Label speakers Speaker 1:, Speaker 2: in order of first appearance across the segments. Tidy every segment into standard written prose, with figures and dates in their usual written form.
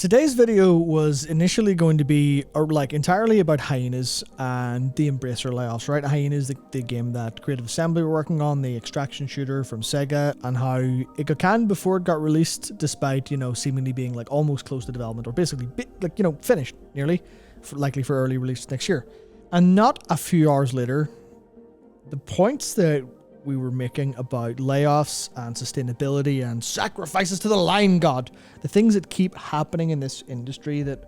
Speaker 1: Today's video was initially going to be entirely about Hyenas and the Embracer layoffs, right? Hyenas, the game that Creative Assembly were working on, the extraction shooter from SEGA, and how it got canned before it got released, despite, seemingly being almost close to development, or basically finished nearly, likely for early release next year. And not a few hours later, the points that we were making about layoffs and sustainability and sacrifices to the line god, the things that keep happening in this industry that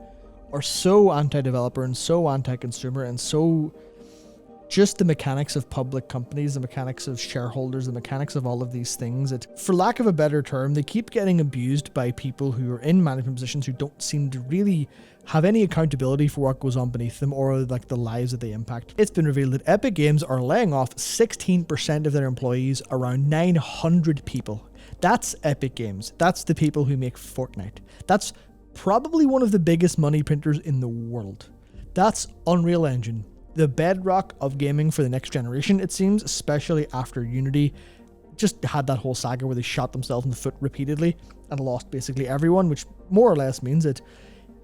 Speaker 1: are so anti-developer and so anti-consumer and so just the mechanics of public companies, the mechanics of shareholders, the mechanics of all of these things that, for lack of a better term, they keep getting abused by people who are in management positions who don't seem to really have any accountability for what goes on beneath them or the lives that they impact. It's been revealed that Epic Games are laying off 16% of their employees, around 900 people. That's Epic Games. That's the people who make Fortnite. That's probably one of the biggest money printers in the world. That's Unreal Engine, the bedrock of gaming for the next generation, it seems, especially after Unity just had that whole saga where they shot themselves in the foot repeatedly and lost basically everyone, which more or less means that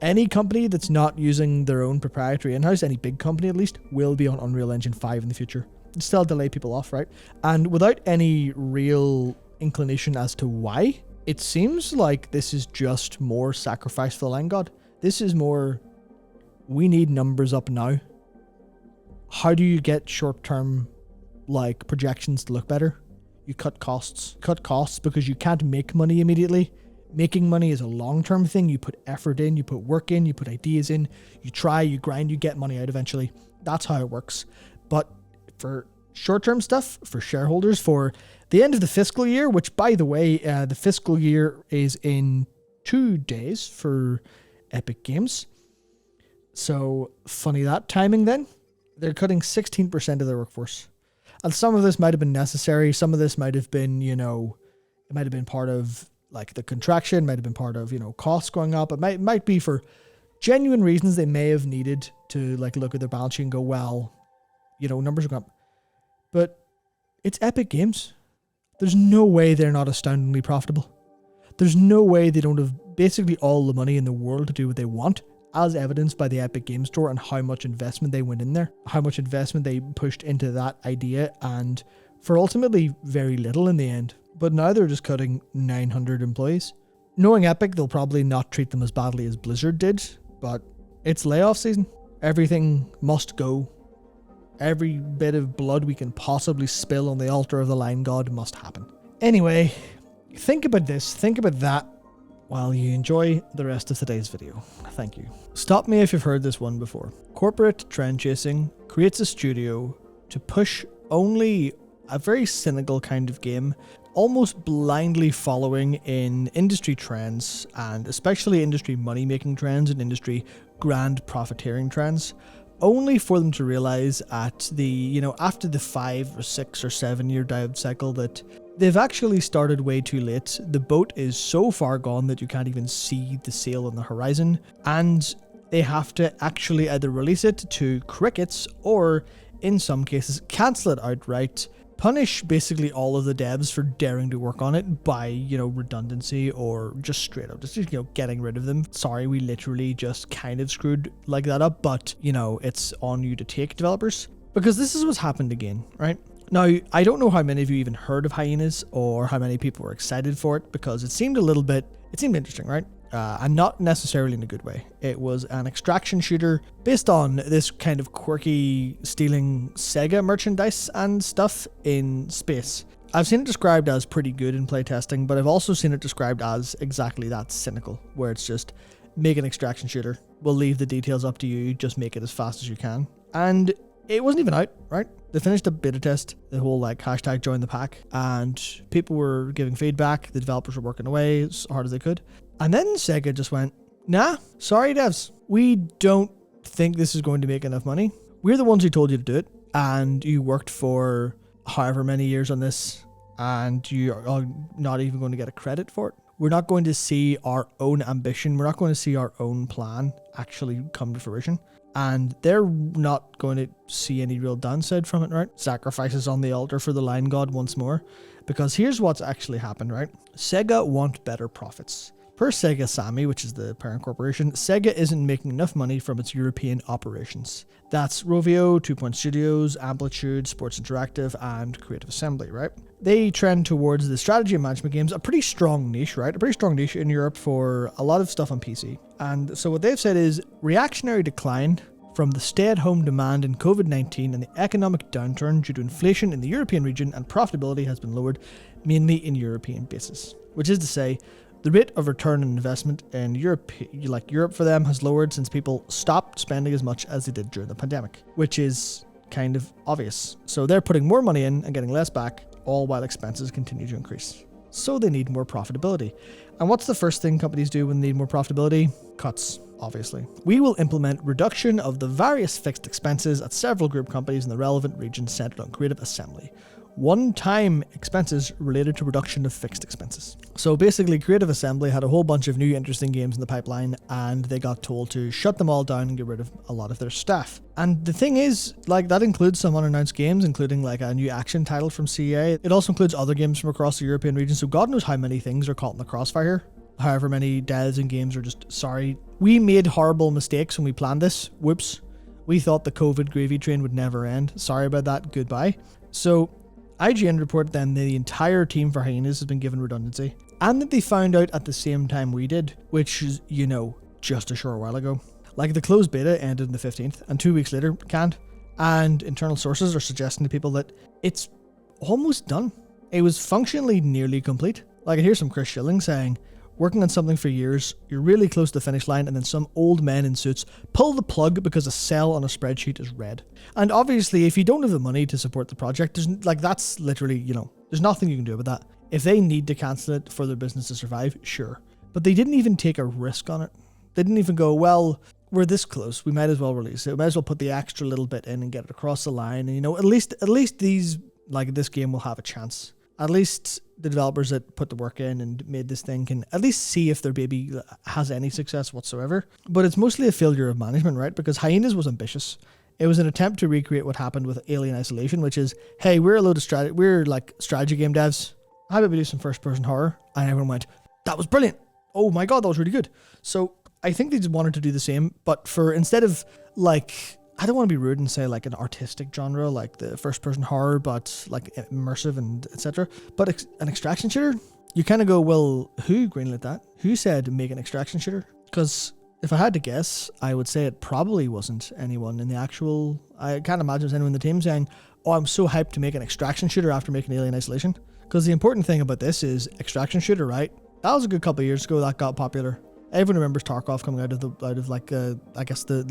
Speaker 1: any company that's not using their own proprietary in-house, any big company at least, will be on Unreal Engine 5 in the future. Still delay people off, right? And without any real inclination as to why, it seems like this is just more sacrifice for the line god. This is more, we need numbers up now. How do you get short-term projections to look better? You cut costs. Cut costs because you can't make money immediately. Making money is a long-term thing. You put effort in, you put work in, you put ideas in, you try, you grind, you get money out eventually. That's how it works. But for short-term stuff, for shareholders, for the end of the fiscal year, which by the way, the fiscal year is in 2 days for Epic Games. So funny that timing then. They're cutting 16% of their workforce. And some of this might have been necessary. Some of this might have been, it might have been part of the contraction, might have been part of, costs going up. It might be for genuine reasons they may have needed to look at their balance sheet and go, well, numbers are going up. But it's Epic Games. There's no way they're not astoundingly profitable. There's no way they don't have basically all the money in the world to do what they want, as evidenced by the Epic Games Store and how much investment they went in there, how much investment they pushed into that idea, and for ultimately very little in the end. But now they're just cutting 900 employees. Knowing Epic, they'll probably not treat them as badly as Blizzard did, but it's layoff season. Everything must go. Every bit of blood we can possibly spill on the altar of the line god must happen. Anyway, think about this, think about that, while you enjoy the rest of today's video. Thank you. Stop me if you've heard this one before. Corporate trend chasing creates a studio to push only a very cynical kind of game, almost blindly following in industry trends, and especially industry money-making trends and industry grand profiteering trends, only for them to realize at the, after the 5 or 6 or 7 year dive cycle that they've actually started way too late. The boat is so far gone that you can't even see the sail on the horizon, and they have to actually either release it to crickets or, in some cases, cancel it outright, punish basically all of the devs for daring to work on it by, redundancy or just straight up, just, getting rid of them. Sorry, we literally just kind of screwed that up, but, it's on you to take, developers. Because this is what's happened again, right? Now, I don't know how many of you even heard of Hyenas or how many people were excited for it, because it seemed interesting, right? And not necessarily in a good way. It was an extraction shooter based on this kind of quirky stealing SEGA merchandise and stuff in space. I've seen it described as pretty good in playtesting, but I've also seen it described as exactly that, cynical, where it's just make an extraction shooter. We'll leave the details up to you, just make it as fast as you can. And it wasn't even out, right? They finished a beta test, the whole hashtag join the pack, and people were giving feedback, the developers were working away as hard as they could. And then SEGA just went, nah, sorry devs, we don't think this is going to make enough money. We're the ones who told you to do it, and you worked for however many years on this, and you are not even going to get a credit for it. We're not going to see our own ambition, we're not going to see our own plan actually come to fruition. And they're not going to see any real downside from it, right? Sacrifices on the altar for the line god once more. Because here's what's actually happened, right? SEGA want better profits. Per Sega Sammy, which is the parent corporation, Sega isn't making enough money from its European operations. That's Rovio, 2 Point Studios, Amplitude, Sports Interactive, and Creative Assembly, right? They trend towards the strategy and management games, a pretty strong niche, right? A pretty strong niche in Europe for a lot of stuff on PC. And so what they've said is reactionary decline from the stay-at-home demand in COVID-19 and the economic downturn due to inflation in the European region, and profitability has been lowered, mainly in European bases. Which is to say, the rate of return on investment in Europe for them has lowered since people stopped spending as much as they did during the pandemic, which is kind of obvious. So they're putting more money in and getting less back, all while expenses continue to increase. So they need more profitability. And what's the first thing companies do when they need more profitability? Cuts, obviously. We will implement reduction of the various fixed expenses at several group companies in the relevant regions centered on Creative Assembly. One-time expenses related to reduction of fixed expenses. So basically, Creative Assembly had a whole bunch of new interesting games in the pipeline, and they got told to shut them all down and get rid of a lot of their staff. And the thing is, that includes some unannounced games, including a new action title from CA. It also includes other games from across the European region, so God knows how many things are caught in the crossfire here. However many devs and games are just, sorry, we made horrible mistakes when we planned this. Whoops. We thought the COVID gravy train would never end. Sorry about that. Goodbye. So IGN reported then the entire team for Hyenas has been given redundancy, and that they found out at the same time we did, which is, just a short while ago. The closed beta ended on the 15th, and 2 weeks later, canned, and internal sources are suggesting to people that it's almost done. It was functionally nearly complete. I hear some Chris Schilling saying, working on something for years, you're really close to the finish line, and then some old men in suits pull the plug because a cell on a spreadsheet is red. And obviously, if you don't have the money to support the project, that's literally, there's nothing you can do about that. If they need to cancel it for their business to survive, sure. But they didn't even take a risk on it. They didn't even go, well, we're this close, we might as well release it. We might as well put the extra little bit in and get it across the line. And, at least these, this game will have a chance. At least the developers that put the work in and made this thing can at least see if their baby has any success whatsoever. But it's mostly a failure of management, right? Because Hyenas was ambitious. It was an attempt to recreate what happened with Alien Isolation, which is, hey, we're a load of strategy game devs. How about we do some first-person horror? And everyone went, that was brilliant. Oh my God, that was really good. So I think they just wanted to do the same, but instead of I don't want to be rude and say an artistic genre, like the first-person horror, but immersive and etc. But an extraction shooter, you kind of go, well, who greenlit that? Who said make an extraction shooter? Because if I had to guess, I would say it probably wasn't anyone in the actual. I can't imagine there's anyone in the team saying, "Oh, I'm so hyped to make an extraction shooter after making Alien Isolation." Because the important thing about this is extraction shooter, right? That was a good couple of years ago that got popular. Everyone remembers Tarkov coming out of the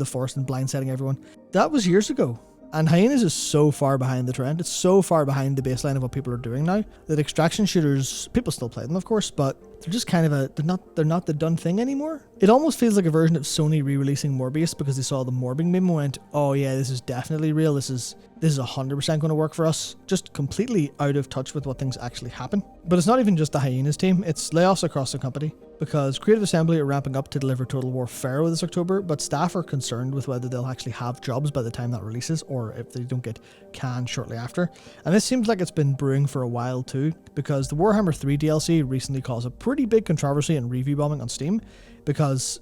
Speaker 1: forest and blindsiding everyone. That was years ago. And Hyenas is so far behind the trend. It's so far behind the baseline of what people are doing now that extraction shooters, people still play them, of course, but they're just kind of they're not the done thing anymore. It almost feels like a version of Sony re-releasing Morbius because they saw the morbing meme and went, oh yeah, this is definitely real. This is 100% going to work for us. Just completely out of touch with what things actually happen. But it's not even just the Hyenas team. It's layoffs across the company because Creative Assembly are ramping up to deliver Total War Pharaoh this October, but staff are concerned with whether they'll actually have jobs by the time that releases or if they don't get canned shortly after. And this seems like it's been brewing for a while too, because the Warhammer 3 DLC recently caused a pretty big controversy and review bombing on Steam because,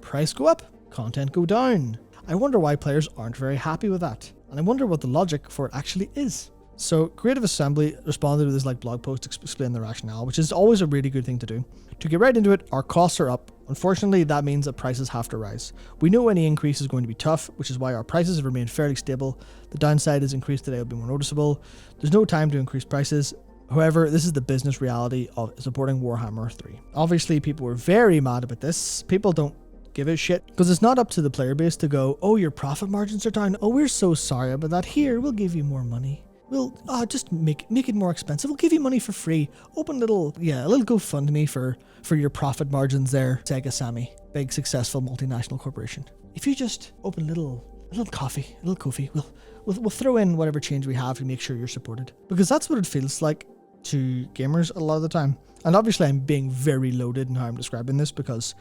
Speaker 1: price go up, content go down. I wonder why players aren't very happy with that. And I wonder what the logic for it actually is. So Creative Assembly responded with this blog post explaining the rationale, which is always a really good thing to do. To get right into it, our costs are up. Unfortunately, that means that prices have to rise. We know any increase is going to be tough, which is why our prices have remained fairly stable. The downside is increase today will be more noticeable. There's no time to increase prices. However, this is the business reality of supporting Warhammer 3. Obviously, people were very mad about this. People don't give a shit because it's not up to the player base to go, oh, your profit margins are down. Oh, we're so sorry about that. Here, we'll give you more money. We'll just make it more expensive. We'll give you money for free. Open a little GoFundMe for your profit margins there, Sega Sammy, big successful multinational corporation. If you just open a little coffee, we'll throw in whatever change we have to make sure you're supported. Because that's what it feels like to gamers a lot of the time. And obviously I'm being very loaded in how I'm describing this because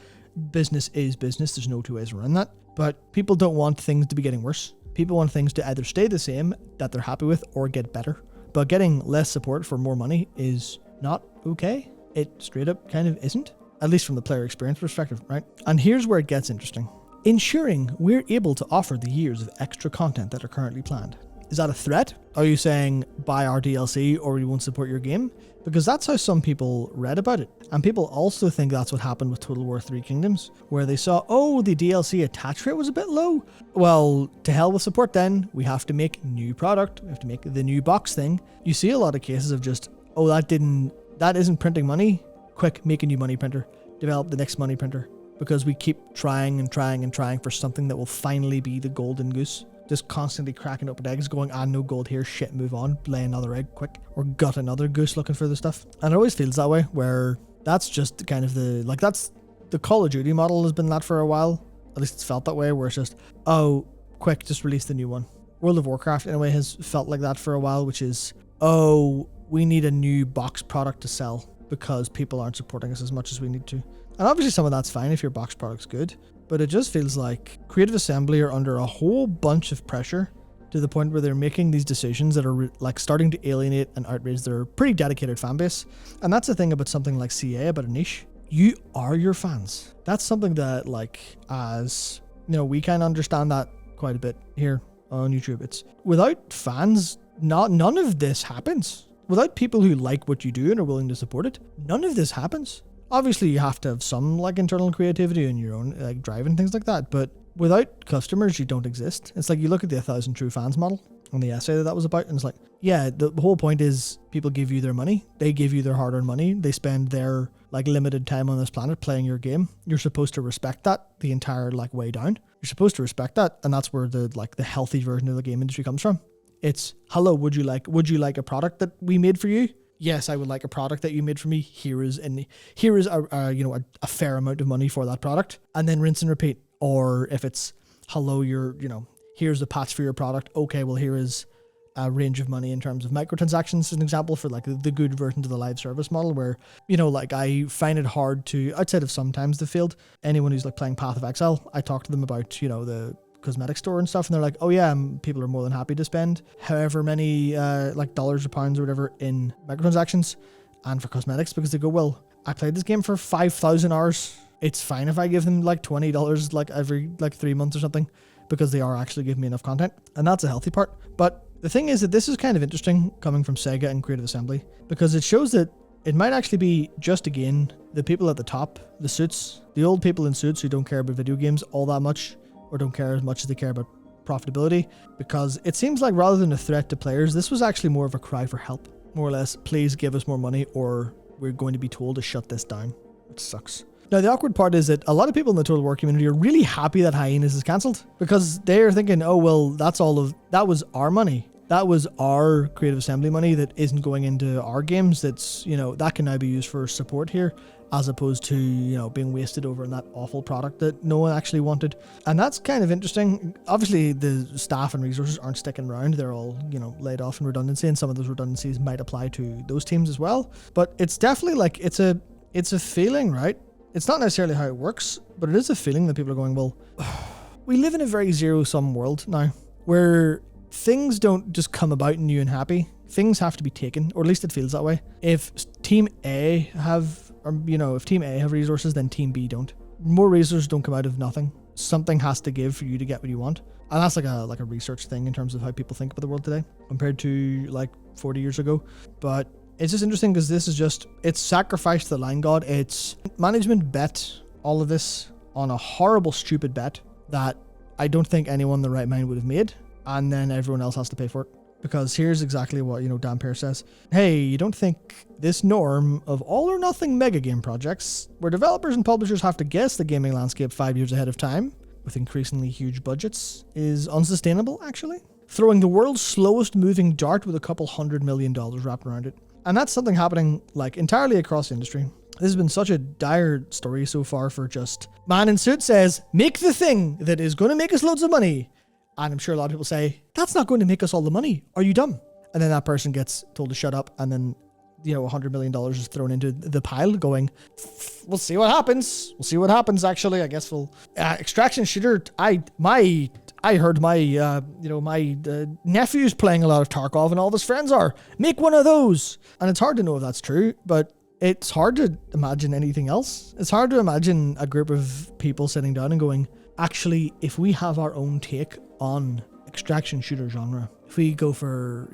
Speaker 1: business is business. There's no two ways around that. But people don't want things to be getting worse. People want things to either stay the same that they're happy with or get better. But getting less support for more money is not okay. It straight up kind of isn't. at least from the player experience perspective, right? And here's where it gets interesting. Ensuring we're able to offer the years of extra content that are currently planned. Is that a threat? Are you saying buy our DLC or we won't support your game? Because that's how some people read about it. And people also think that's what happened with Total War 3 Kingdoms, where they saw, oh, the DLC attach rate was a bit low. Well, to hell with support then. We have to make new product. We have to make the new box thing. You see a lot of cases of just, oh, that isn't printing money. Quick, make a new money printer. Develop the next money printer. Because we keep trying and trying and trying for something that will finally be the golden goose. Just constantly cracking open eggs going, no gold here, shit, move on, lay another egg quick, or gut another goose looking for the stuff. And it always feels that way, where that's just kind of that's the Call of Duty model has been that for a while. At least it's felt that way, where it's just, oh, quick, just release the new one. World of Warcraft, in a way, has felt like that for a while, which is, oh, we need a new box product to sell because people aren't supporting us as much as we need to. And obviously some of that's fine if your box product's good, but it just feels like Creative Assembly are under a whole bunch of pressure to the point where they're making these decisions that are starting to alienate and outrage their pretty dedicated fan base. And that's the thing about something like CA, about a niche. You are your fans. That's something that, as we kind of understand that quite a bit here on YouTube. It's without fans, none of this happens. Without people who like what you do and are willing to support it, none of this happens. Obviously, you have to have some internal creativity and your own drive and things like that. But without customers, you don't exist. It's like you look at the 1,000 True Fans model and the essay that was about, and it's like, yeah, the whole point is people give you their money. They give you their hard-earned money. They spend their limited time on this planet playing your game. You're supposed to respect that the entire way down. You're supposed to respect that, and that's where the healthy version of the game industry comes from. It's, hello, would you like a product that we made for you? Yes, I would like a product that you made for me. Here is a fair amount of money for that product, and then rinse and repeat. Or if it's, hello, here's the patch for your product. Okay, well, here is a range of money in terms of microtransactions, as an example, for the good version to the live service model, where I find it hard to, outside of sometimes the field, anyone who's playing Path of Exile, I talk to them about the cosmetic store and stuff, and they're like, oh yeah, people are more than happy to spend however many dollars or pounds or whatever in microtransactions and for cosmetics, because they go, well, I played this game for 5,000 hours. It's fine if I give them $20 every 3 months or something, because they are actually giving me enough content, and that's a healthy part. But the thing is that this is kind of interesting coming from SEGA and Creative Assembly, because it shows that it might actually be just, again, the people at the top, the suits, the old people in suits who don't care about video games all that much, or don't care as much as they care about profitability, because it seems like rather than a threat to players, this was actually more of a cry for help. More or less, please give us more money or we're going to be told to shut this down, which sucks. Now, the awkward part is that a lot of people in the Total War community are really happy that Hyenas is cancelled, because they're thinking, oh, well, that was our money. That was our Creative Assembly money that isn't going into our games. That's, that can now be used for support here, as opposed to, being wasted over on that awful product that no one actually wanted. And that's kind of interesting. Obviously, the staff and resources aren't sticking around. They're all, laid off in redundancy, and some of those redundancies might apply to those teams as well. But it's definitely it's a feeling, right? It's not necessarily how it works, but it is a feeling that people are going, well, we live in a very zero-sum world now, where things don't just come about new and happy. Things have to be taken, or at least it feels that way. If Team A if Team A have resources, then Team B don't. More resources don't come out of nothing. Something has to give for you to get what you want. And that's like a research thing in terms of how people think about the world today compared to 40 years ago. But it's just interesting because this is it's sacrifice to the line god. It's management bet all of this on a horrible, stupid bet that I don't think anyone in the right mind would have made. And then everyone else has to pay for it. Because here's exactly what, Dan Pearce says. Hey, you don't think this norm of all or nothing mega game projects, where developers and publishers have to guess the gaming landscape 5 years ahead of time, with increasingly huge budgets, is unsustainable, actually? Throwing the world's slowest moving dart with a couple $100 million wrapped around it. And that's something happening, entirely across the industry. This has been such a dire story so far for just, man in suit says, make the thing that is going to make us loads of money. And I'm sure a lot of people say, that's not going to make us all the money. Are you dumb? And then that person gets told to shut up. And then, $100 million is thrown into the pile going, we'll see what happens. We'll see what happens, actually. I guess we'll... extraction shooter, I heard my nephew's playing a lot of Tarkov and all of his friends are. Make one of those. And it's hard to know if that's true, but it's hard to imagine anything else. It's hard to imagine a group of people sitting down and going, actually, if we have our own take on extraction shooter genre, if we go for,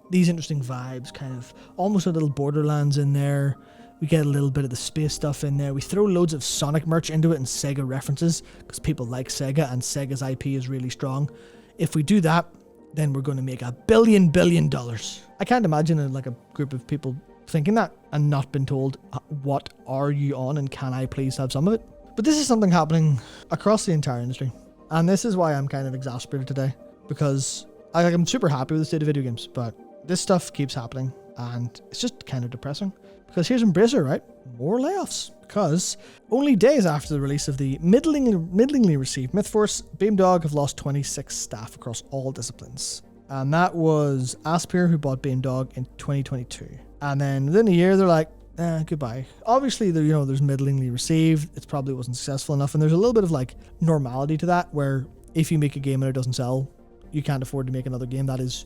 Speaker 1: these interesting vibes, kind of almost a little Borderlands in there, we get a little bit of the space stuff in there, we throw loads of Sonic merch into it and Sega references, because people like Sega and Sega's IP is really strong. If we do that, then we're going to make $1 billion. I can't imagine a group of people thinking that and not been told, what are you on and can I please have some of it? But this is something happening across the entire industry. And this is why I'm kind of exasperated today, because I'm super happy with the state of video games, but this stuff keeps happening and it's just kind of depressing. Because here's Embracer, right? More layoffs. Because only days after the release of the middlingly received MythForce, Beamdog have lost 26 staff across all disciplines. And that was Aspyr, who bought Beamdog in 2022. And then within a year, they're like, goodbye. Obviously, there's middlingly received. It probably wasn't successful enough. And there's a little bit of normality to that, where if you make a game and it doesn't sell, you can't afford to make another game. That is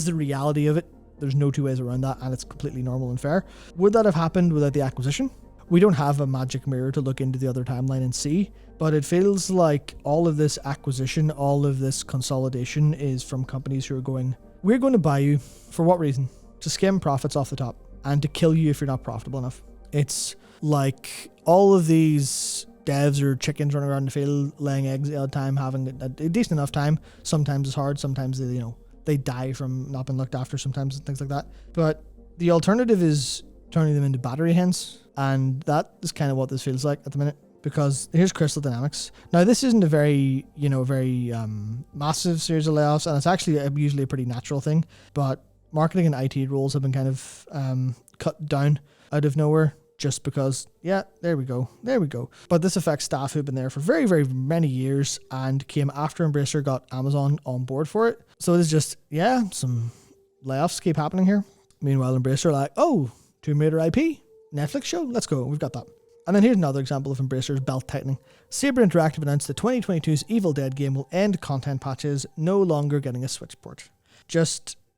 Speaker 1: the reality of it. There's no two ways around that, and it's completely normal and fair. Would that have happened without the acquisition? We don't have a magic mirror to look into the other timeline and see, but it feels like all of this acquisition, all of this consolidation is from companies who are going, we're going to buy you. For what reason? To skim profits off the top and to kill you if you're not profitable enough. It's like all of these devs or chickens running around the field laying eggs all the time, having a decent enough time. Sometimes it's hard, sometimes they die from not being looked after sometimes and things like that. But the alternative is turning them into battery hens. And that is kind of what this feels like at the minute. Because here's Crystal Dynamics. Now, this isn't a very massive series of layoffs, and it's actually usually a pretty natural thing. But marketing and IT roles have been kind of cut down out of nowhere, just because, there we go. But this affects staff who've been there for very, very many years and came after Embracer got Amazon on board for it. So it's just, some layoffs keep happening here. Meanwhile, Embracer are like, oh, Tomb Raider IP, Netflix show, let's go, we've got that. And then here's another example of Embracer's belt tightening. Saber Interactive announced the 2022's Evil Dead game will end content patches, no longer getting a Switch port.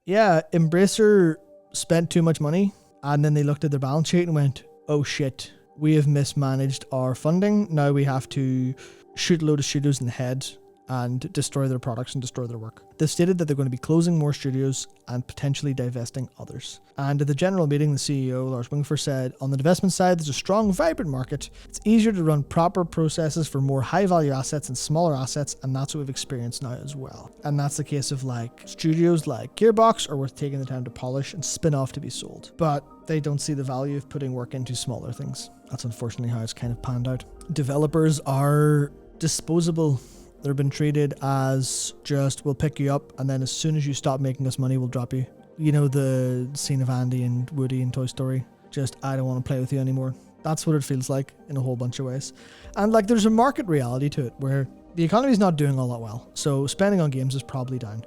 Speaker 1: Embracer spent too much money, and then they looked at their balance sheet and went, oh shit, we have mismanaged our funding. Now we have to shoot a load of studios in the head and destroy their products and destroy their work. They've stated that they're going to be closing more studios and potentially divesting others. And at the general meeting, the CEO, Lars Wingford, said, on the divestment side, there's a strong, vibrant market. It's easier to run proper processes for more high-value assets and smaller assets, and that's what we've experienced now as well. And that's the case of studios like Gearbox are worth taking the time to polish and spin off to be sold. But they don't see the value of putting work into smaller things. That's unfortunately how it's kind of panned out. Developers are disposable. They've been treated as just, we'll pick you up, and then as soon as you stop making us money, we'll drop you. You know the scene of Andy and Woody in Toy Story? Just, I don't want to play with you anymore. That's what it feels like in a whole bunch of ways. And there's a market reality to it where the economy's not doing all that well. So spending on games is probably down.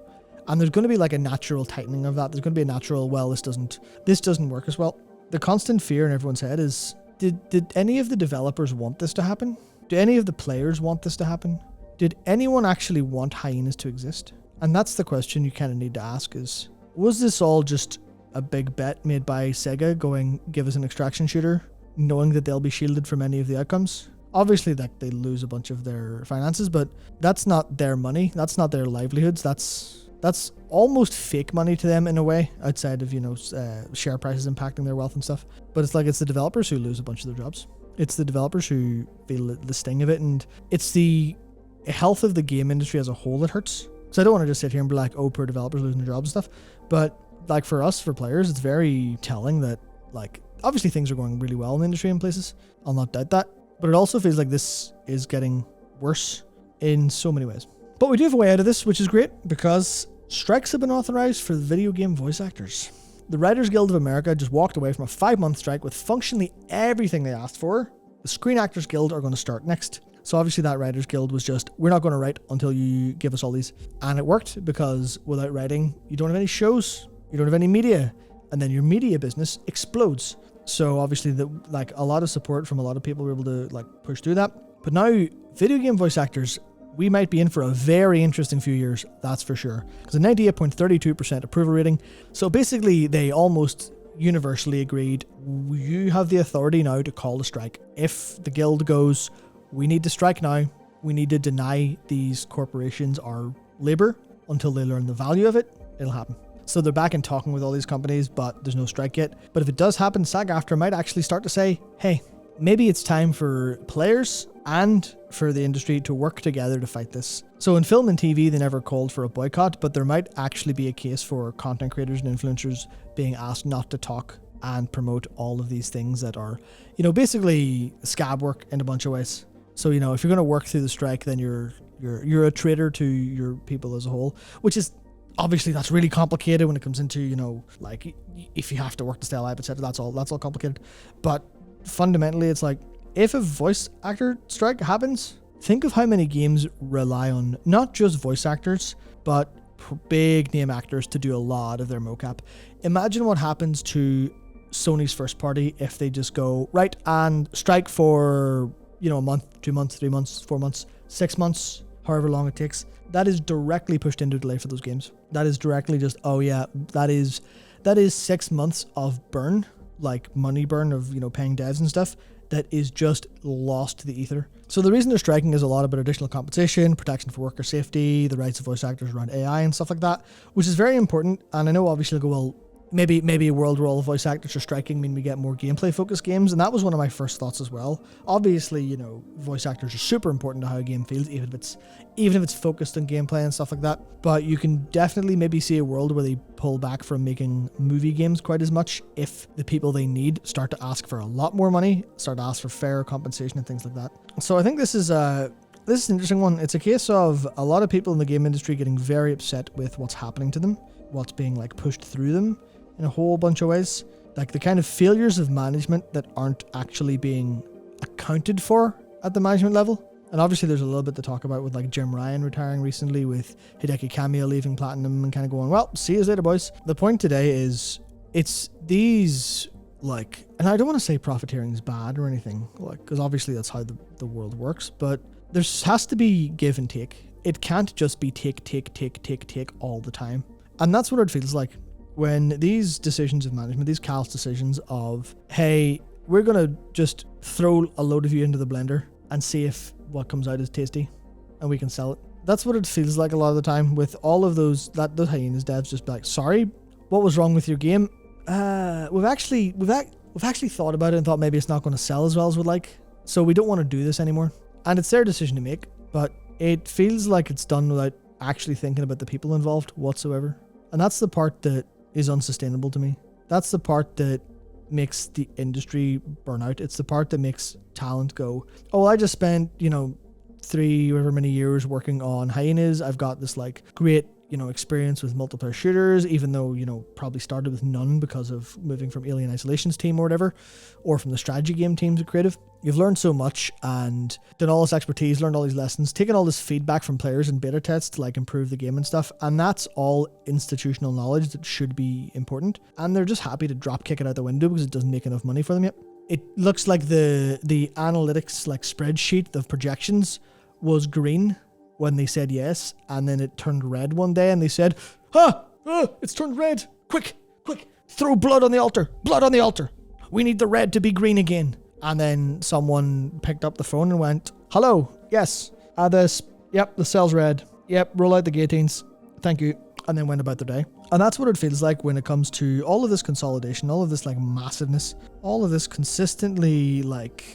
Speaker 1: And there's going to be a natural tightening of that. There's going to be a natural, this doesn't work as well. The constant fear in everyone's head is, did any of the developers want this to happen? Do any of the players want this to happen? Did anyone actually want hyenas to exist? And that's the question you kind of need to ask is, was this all just a big bet made by Sega going, give us an extraction shooter, knowing that they'll be shielded from any of the outcomes? Obviously, they lose a bunch of their finances, but that's not their money. That's not their livelihoods. That's almost fake money to them in a way, outside of, share prices impacting their wealth and stuff. But it's the developers who lose a bunch of their jobs. It's the developers who feel the sting of it, and it's the health of the game industry as a whole that hurts. So I don't want to just sit here and be like, oh, poor developers losing their jobs and stuff. But for us, for players, it's very telling that obviously things are going really well in the industry in places. I'll not doubt that. But it also feels like this is getting worse in so many ways. But we do have a way out of this, which is great, because strikes have been authorized for the video game voice actors. The Writers Guild of America just walked away from a 5-month strike with functionally everything they asked for. The Screen Actors Guild are going to start next. So obviously that Writers Guild was just, we're not going to write until you give us all these. And it worked, because without writing, you don't have any shows, you don't have any media, and then your media business explodes. So obviously a lot of support from a lot of people were able to push through that. But now video game voice actors, we might be in for a very interesting few years, that's for sure. Because a 98.32% approval rating. So basically they almost universally agreed, you have the authority now to call a strike. If the guild goes, we need to strike now, we need to deny these corporations our labor until they learn the value of it, it'll happen. So they're back and talking with all these companies, but there's no strike yet. But if it does happen, SAG-AFTRA might actually start to say, hey, maybe it's time for players and for the industry to work together to fight this. So in film and TV, they never called for a boycott, but there might actually be a case for content creators and influencers being asked not to talk and promote all of these things that are, basically scab work in a bunch of ways. So, if you're going to work through the strike, then you're a traitor to your people as a whole, which is obviously that's really complicated when it comes into, like if you have to work to stay alive, etc. That's all complicated. But fundamentally, it's like, if a voice actor strike happens, think of how many games rely on not just voice actors, but big name actors to do a lot of their mocap. Imagine what happens to Sony's first party if they just go, right, and strike for, a month, 2 months, 3 months, 4 months, 6 months, however long it takes. That is directly pushed into delay for those games. That is directly just, that is 6 months of burn, like money burn of, paying devs and stuff, that is just lost to the ether. So the reason they're striking is a lot about additional compensation, protection for worker safety, the rights of voice actors around AI and stuff like that, which is very important. And I know obviously they'll go, well, maybe a world where all the voice actors are striking mean we get more gameplay focused games. And that was one of my first thoughts as well. Obviously, voice actors are super important to how a game feels, even if it's focused on gameplay and stuff like that. But you can definitely maybe see a world where they pull back from making movie games quite as much if the people they need start to ask for a lot more money, start to ask for fairer compensation and things like that. So I think this is an interesting one. It's a case of a lot of people in the game industry getting very upset with what's happening to them, what's being pushed through them in a whole bunch of ways. Like the kind of failures of management that aren't actually being accounted for at the management level. And obviously there's a little bit to talk about with Jim Ryan retiring recently, with Hideki Kamiya leaving Platinum and kind of going, well, see you later, boys. The point today is it's these and I don't want to say profiteering is bad or anything, because obviously that's how the world works, but there has to be give and take. It can't just be take all the time. And that's what it feels like when these decisions of management, these callous decisions of, hey, we're going to just throw a load of you into the blender and see if what comes out is tasty and we can sell it. That's what it feels like a lot of the time with all of those Hyenas devs just be like, sorry, what was wrong with your game? We've actually thought about it and thought maybe it's not going to sell as well as we'd like, so we don't want to do this anymore. And it's their decision to make, but it feels like it's done without actually thinking about the people involved whatsoever. And that's the part that is unsustainable to me. That's the part that makes the industry burn out. It's the part that makes talent go, oh, I just spent, 3 however many years working on Hyenas. I've got this great, experience with multiplayer shooters, even though, probably started with none because of moving from Alien Isolation's team or whatever, or from the strategy game teams at Creative. You've learned so much and done all this expertise, learned all these lessons, taken all this feedback from players and beta tests to improve the game and stuff. And that's all institutional knowledge that should be important. And they're just happy to drop kick it out the window because it doesn't make enough money for them yet. It looks like the analytics spreadsheet of projections was green when they said yes, and then it turned red one day and they said, it's turned red. Quick, throw blood on the altar. We need the red to be green again. And then someone picked up the phone and went, hello, yes, the cell's red. Yep, roll out the guillotines. Thank you. And then went about their day. And that's what it feels like when it comes to all of this consolidation, all of this massiveness, all of this consistently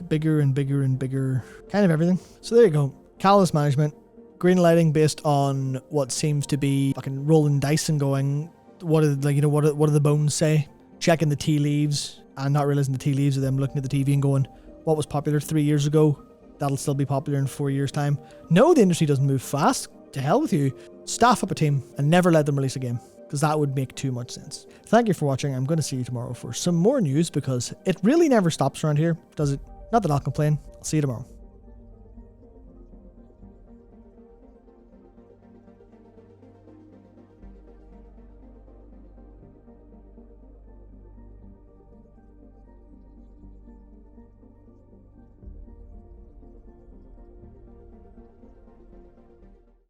Speaker 1: bigger and bigger and bigger kind of everything. So there you go. Callous management, green lighting based on what seems to be fucking rolling dice and going, what do the bones say? Checking the tea leaves and not realizing the tea leaves are them looking at the TV and going, what was popular 3 years ago? That'll still be popular in 4 years' time. No, the industry doesn't move fast. To hell with you. Staff up a team and never let them release a game, because that would make too much sense. Thank you for watching. I'm going to see you tomorrow for some more news, because it really never stops around here, does it? Not that I'll complain. I'll see you tomorrow.